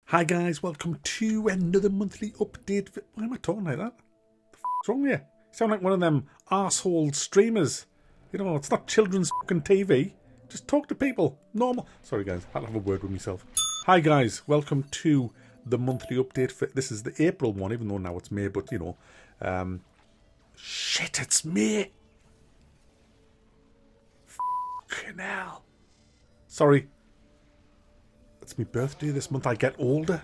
Hi guys, welcome to another monthly update. Why am I talking like that? What's wrong with you? You sound like one of them arsehole streamers. You know, it's not children's fucking TV. Just talk to people. Normal. Sorry guys, I'll have a word with myself. Hi guys, welcome to the monthly update. This is the April one, even though now it's May, but you know. Shit, it's May. Fucking hell. Sorry. It's my birthday this month. I get older.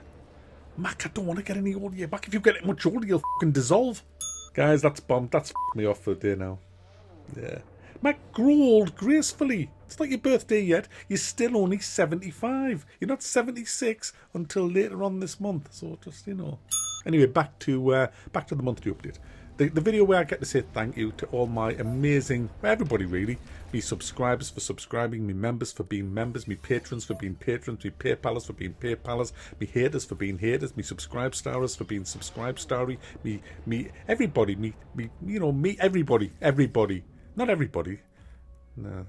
Mac, I don't want to get any older. Mac, if you get much older, you'll fucking dissolve. Guys, that's bombed. That's f***ed me off for the day now. Yeah. Mac, grow old gracefully. It's not your birthday yet. You're still only 75. You're not 76 until later on this month. So just, you know. Anyway, back to the monthly update. The video where I get to say thank you to all my amazing, everybody really, me subscribers for subscribing, me members for being members, me patrons for being patrons, me PayPalers for being PayPalers, me haters for being haters, me subscribe starers for being subscribe starry, me everybody, everybody, not everybody, no,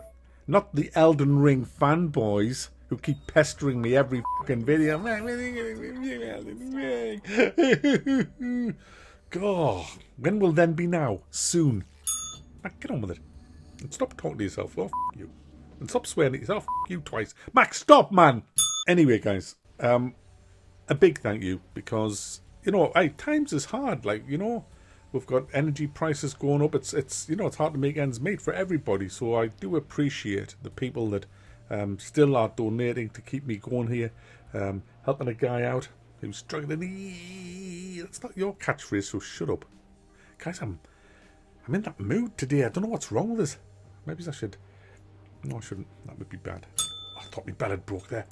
not the Elden Ring fanboys who keep pestering me every fucking video. God, when will then be now? Soon. Mac, get on with it. And stop talking to yourself. Oh, f*** you. And stop swearing at yourself. F*** you twice. Max, stop, man! Anyway, guys, a big thank you because, you know, times is hard. Like, you know, we've got energy prices going up. It's you know, it's hard to make ends meet for everybody. So I do appreciate the people that still are donating to keep me going here, helping a guy out who's struggling. That's not your catchphrase, so shut up. Guys, I'm in that mood today. I don't know what's wrong with us. Maybe I should... No, I shouldn't. That would be bad. Oh, I thought my bell had broke there.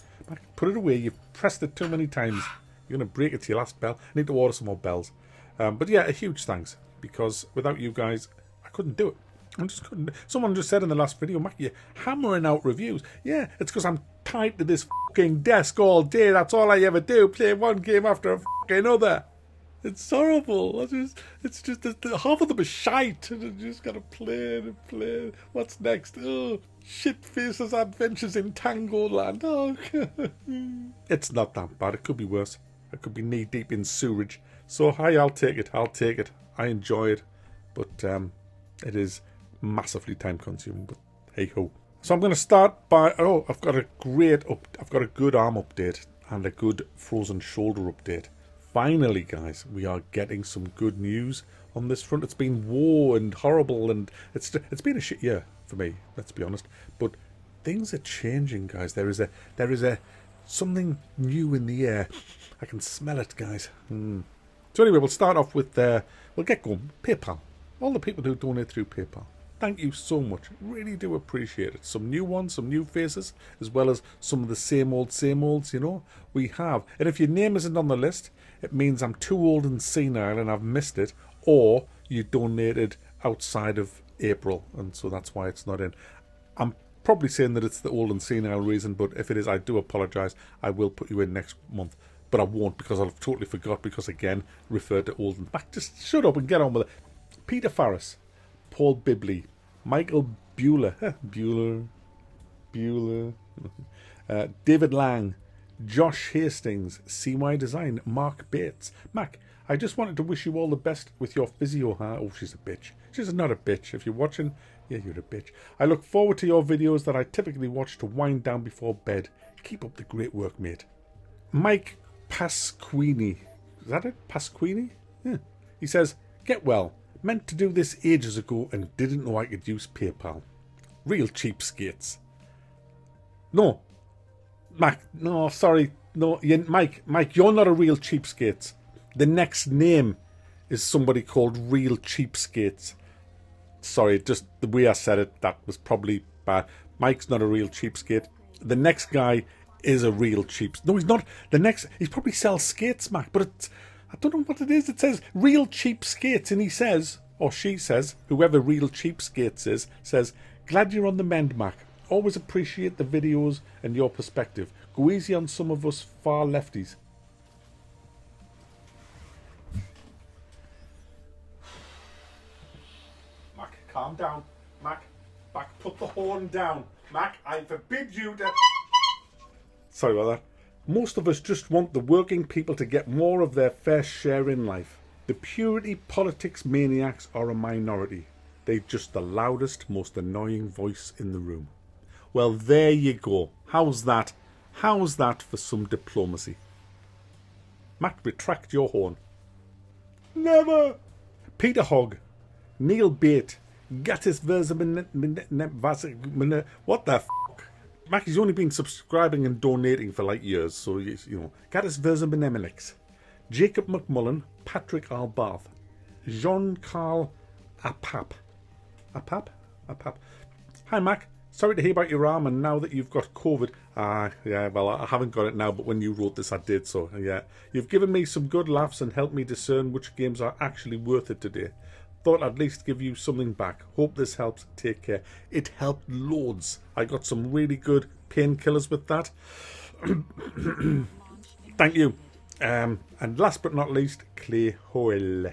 Put it away. You've pressed it too many times. You're going to break it to your last bell. I need to order some more bells. But yeah, a huge thanks. Because without you guys, I couldn't do it. I just couldn't. Someone just said in the last video, Mac, you're hammering out reviews. Yeah, it's because I'm tied to this fucking desk all day. That's all I ever do. Play one game after a fucking other. It's horrible. It's just half of them are shite. And I just gotta play and play. What's next? Oh, Shit Faces Adventures in Tango Land. Oh, it's not that bad. It could be worse. I could be knee deep in sewerage. So hi, I'll take it. I'll take it. I enjoy it, but it is massively time consuming. But hey ho. So I'm going to start by I've got a good arm update and a good frozen shoulder update. Finally, guys, we are getting some good news on this front. It's been war and horrible, and it's been a shit year for me. Let's be honest. But things are changing, guys. There is a something new in the air. I can smell it, guys. So anyway, we'll start off with we'll get going. PayPal. All the people who donate through PayPal. Thank you so much. Really do appreciate it. Some new ones, some new faces, as well as some of the same olds, you know, we have. And if your name isn't on the list, it means I'm too old and senile and I've missed it, or you donated outside of April, and so that's why it's not in. I'm probably saying that it's the old and senile reason, but if it is, I do apologise. I will put you in next month, but I won't because I've totally forgot because, again, referred to old and back. Just shut up and get on with it. Peter Farris, Paul Bibley, Michael Bueller, David Lang, Josh Hastings, CY Design, Mark Bates. Mac, I just wanted to wish you all the best with your physio. Oh, she's a bitch. She's not a bitch. If you're watching, yeah, you're a bitch. I look forward to your videos that I typically watch to wind down before bed. Keep up the great work, mate. Mike Pasquini. Is that it? Pasquini? Yeah. He says, get well. Meant to do this ages ago and didn't know I could use PayPal. Real cheapskates. No. Mac, no, sorry. No, Mike, you're not a real cheapskate. The next name is somebody called Real Cheapskates. Sorry, just the way I said it, that was probably bad. Mike's not a real cheapskate. The next guy is a real cheapskate. No, he's not. He probably sells skates, Mac, but it's... I don't know what it is. It says Real Cheapskates, and he says, or she says, whoever Real Cheapskates is, says, glad you're on the mend, Mac. Always appreciate the videos and your perspective. Go easy on some of us far lefties. Mac, calm down. Mac, put the horn down. Mac, I forbid you to... Sorry about that. Most of us just want the working people to get more of their fair share in life. The purity politics maniacs are a minority. They're just the loudest, most annoying voice in the room. Well, there you go. How's that? How's that for some diplomacy? Mac, retract your horn. Never! Peter Hogg, Neil Bate, Gatis what the fuck? Mac, he's only been subscribing and donating for like years, so you know. Gatis Verzabenemelix, Jacob McMullen, Patrick Albarth, Jean-Carl Apap. Apap? Hi Mac, sorry to hear about your arm and now that you've got COVID. Yeah, well, I haven't got it now, but when you wrote this I did, so yeah. You've given me some good laughs and helped me discern which games are actually worth it today. Thought I'd at least give you something back. Hope this helps. Take care. It helped loads. I got some really good painkillers with that. Thank you. And last but not least, Clay Hoyle.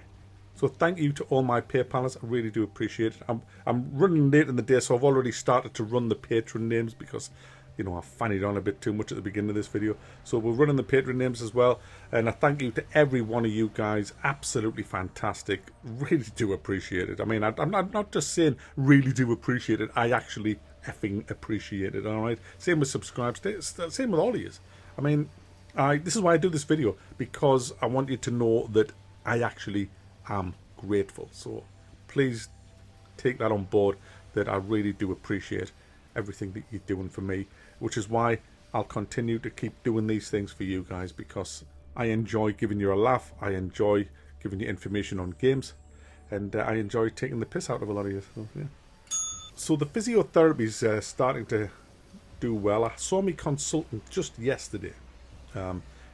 So thank you to all my PayPalers. I really do appreciate it. I'm running late in the day, so I've already started to run the patron names because, you know, I fannied on a bit too much at the beginning of this video. So we're running the patron names as well. And I thank you to every one of you guys. Absolutely fantastic. Really do appreciate it. I mean, I'm not just saying really do appreciate it. I actually effing appreciate it, all right? Same with subscribes. Same with all of you. I mean, this is why I do this video, because I want you to know that I actually am grateful. So please take that on board, that I really do appreciate everything that you're doing for me, which is why I'll continue to keep doing these things for you guys, because I enjoy giving you a laugh, I enjoy giving you information on games, and I enjoy taking the piss out of a lot of you. So, yeah. So the physiotherapy's starting to do well. I saw my consultant just yesterday.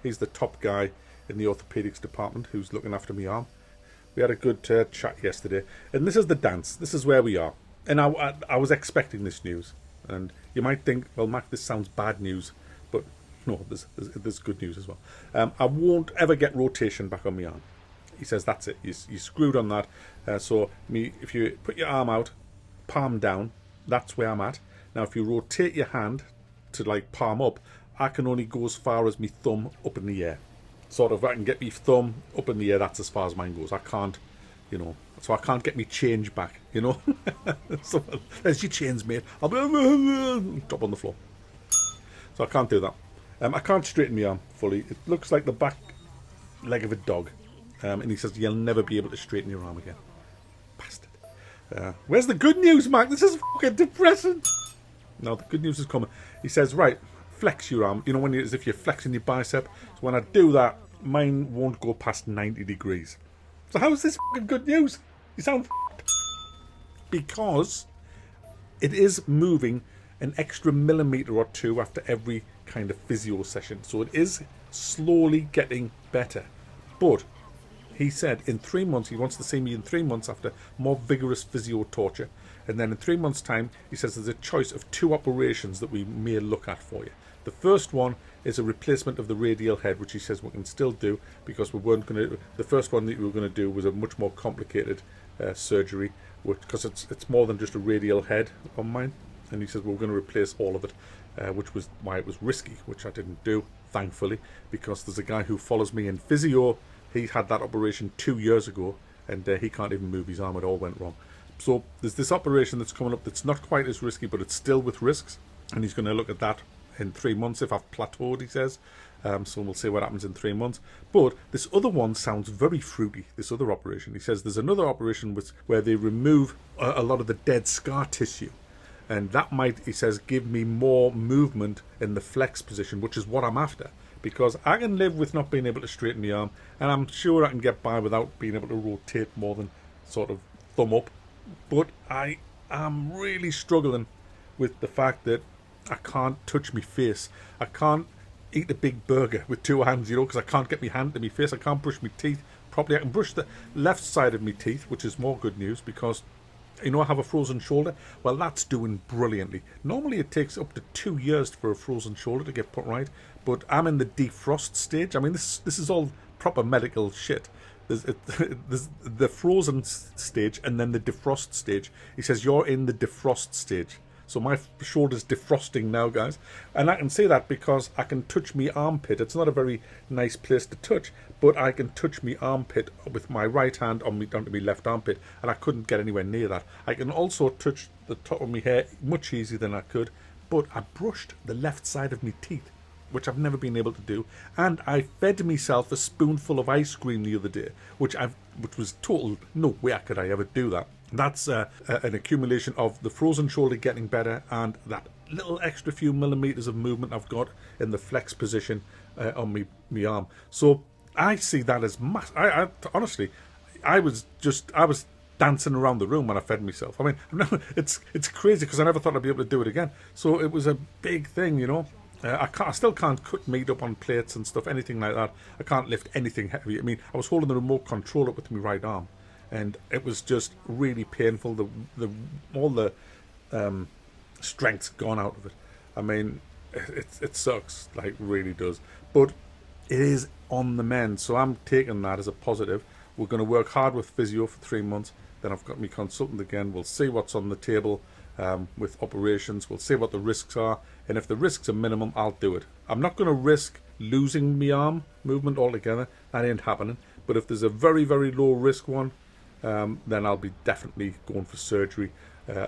He's the top guy in the orthopedics department who's looking after my arm. We had a good chat yesterday, and this is the dance. This is where we are. And I was expecting this news, and you might think, well, Mac, this sounds bad news, but no, there's good news as well. I won't ever get rotation back on my arm. He says that's it. You screwed on that. So if you put your arm out, palm down, that's where I'm at. Now, if you rotate your hand to like palm up, I can only go as far as my thumb up in the air. Sort of, I can get my thumb up in the air, that's as far as mine goes. I can't, you know, so I can't get me change back, you know. So there's your chains, mate. I'll be top on the floor. So I can't do that. I can't straighten my arm fully. It looks like the back leg of a dog. And he says you'll never be able to straighten your arm again. Bastard. Where's the good news, Mike? This is fucking depressing. No, the good news is coming. He says, right, flex your arm. You know, as if you're flexing your bicep. So when I do that, mine won't go past 90 degrees. So how is this fucking good news? You sound f***ed. Because it is moving an extra millimetre or two after every kind of physio session. So it is slowly getting better. But he said in 3 months, he wants to see me in 3 months after more vigorous physio torture. And then in 3 months' time, he says there's a choice of 2 operations that we may look at for you. The first one is a replacement of the radial head, which he says we can still do because we weren't going to. The first one that we were going to do was a much more complicated surgery, because it's more than just a radial head on mine. And he says we're going to replace all of it, which was why it was risky, which I didn't do, thankfully, because there's a guy who follows me in physio. He had that operation 2 years ago, and he can't even move his arm. It all went wrong. So there's this operation that's coming up that's not quite as risky, but it's still with risks, and he's going to look at that in 3 months if I've plateaued, he says. So we'll see what happens in 3 months. But this other one sounds very fruity, this other operation. He says there's another operation where they remove a lot of the dead scar tissue. And that might, he says, give me more movement in the flex position, which is what I'm after. Because I can live with not being able to straighten my arm, and I'm sure I can get by without being able to rotate more than sort of thumb up. But I am really struggling with the fact that I can't touch my face. I can't eat a big burger with 2 hands, you know, because I can't get my hand to my face. I can't brush my teeth properly. I can brush the left side of my teeth, which is more good news because, you know, I have a frozen shoulder. Well, that's doing brilliantly. Normally it takes up to 2 years for a frozen shoulder to get put right, but I'm in the defrost stage. I mean, this is all proper medical shit. There's the frozen stage and then the defrost stage. He says you're in the defrost stage. So my shoulder's defrosting now, guys. And I can say that because I can touch me armpit. It's not a very nice place to touch, but I can touch me armpit with my right hand onto my left armpit, and I couldn't get anywhere near that. I can also touch the top of my hair much easier than I could, but I brushed the left side of my teeth, which I've never been able to do, and I fed myself a spoonful of ice cream the other day, which was total no way could I ever do that. That's an accumulation of the frozen shoulder getting better and that little extra few millimeters of movement I've got in the flex position on me arm. So I see that as I honestly, I was dancing around the room when I fed myself. I mean, it's crazy because I never thought I'd be able to do it again. So it was a big thing, you know. I still can't cut meat up on plates and stuff, anything like that. I can't lift anything heavy. I mean, I was holding the remote control up with my right arm, and it was just really painful. All the strength's gone out of it. I mean, it sucks, like really does. But it is on the mend, so I'm taking that as a positive. We're going to work hard with physio for 3 months. Then I've got my consultant again. We'll see what's on the table with operations. We'll see what the risks are, and if the risks are minimum, I'll do it. I'm not going to risk losing my arm movement altogether. That ain't happening. But if there's a very, very low risk one, then I'll be definitely going for surgery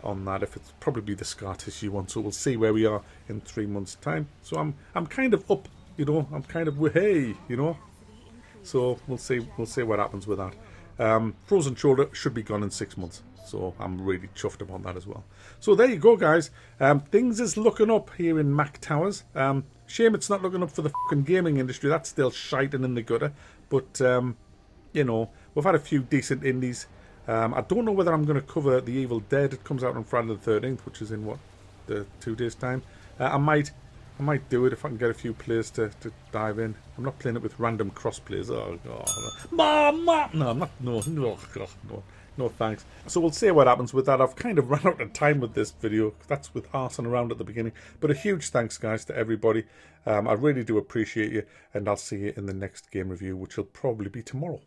on that. If it's probably the scar tissue one, so we'll see where we are in 3 months' time. So I'm kind of up, you know. I'm kind of hey, you know. So we'll see what happens with that. Frozen shoulder should be gone in 6 months. So I'm really chuffed about that as well. So there you go, guys. Things is looking up here in Mac Towers. Shame it's not looking up for the fucking gaming industry. That's still shite and in the gutter. But, you know, we've had a few decent indies. I don't know whether I'm going to cover The Evil Dead. It comes out on Friday the 13th, which is in, what, 2 days' time. I might do it if I can get a few players to dive in. I'm not playing it with random cross plays. Oh, God. Mama! No, I'm not. No, God, no. No thanks. So we'll see what happens with that. I've kind of run out of time with this video. That's with arsing around at the beginning. But a huge thanks, guys, to everybody. I really do appreciate you. And I'll see you in the next game review, which will probably be tomorrow.